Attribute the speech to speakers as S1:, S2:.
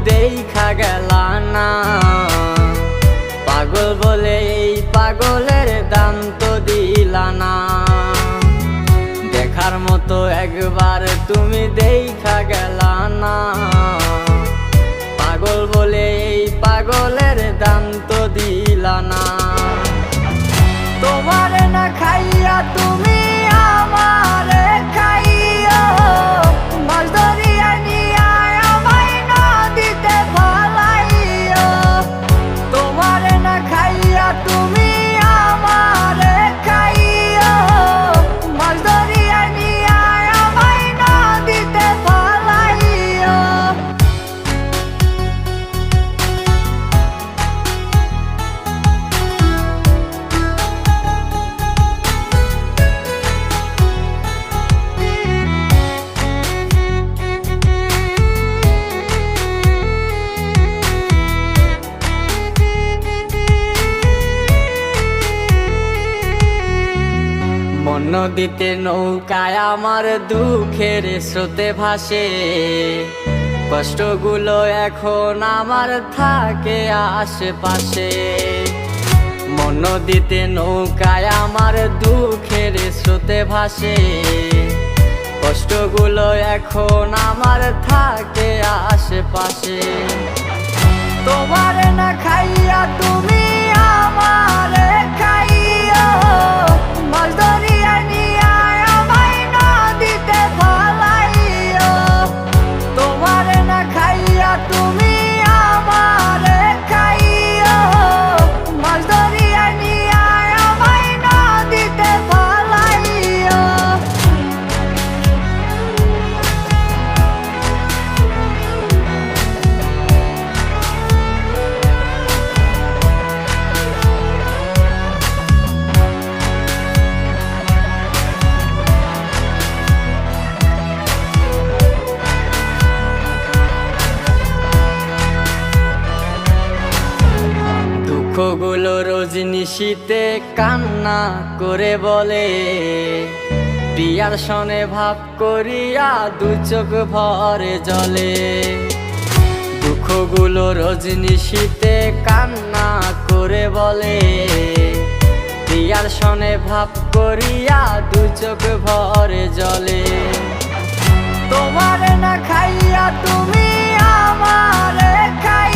S1: দেখা গেলা না। পাগল বলে এই পাগলের দাম তো দিলা না। দেখার মতো একবার তুমি দেখা গেলা না। পাগল বলে এই পাগলের দাম তো দিলা না। তোমার না খাইয়া তুমি আমারে খাইও, মাছ ধরিয়া নিয়া আমায় নদীতে ফলাইও। তোমার না খাইয়া তুমি আমারে খাইও, মাছ ধরিয়া নিয়া আমায় নদীতে ফলাইও। নদীতে নৌকায় আমার দুঃখের স্রোতে ভাসে, কষ্টগুলো এখন আমার থাকে আশেপাশে। নদীতে নৌকায় আমার দুঃখের স্রোতে ভাসে, কষ্টগুলো এখন আমার থাকে আশেপাশে। তোমার না খাইয়া তুমি আমারে খাইও, মাছ ধরিয়া নিয়া আমায় নদীতে ফলাইও। তোমার না খাইয়া তুমি আমারে খাইও, মাছ ধরিয়া নিয়া আমায় নদীতে ফলাইও। দুঃখগুলো রজনিশীতে কান্না করে বলে, প্রিয়ার সনে ভাব করিয়া দু চোখ ভরে জলে। দুঃখগুলো রজনিশীতে কান্না করে বলে, প্রিয়ার সনে ভাব করিয়া দু চোখ ভরে জলে। তোমার না খাইয়া তুমি আমারে খাই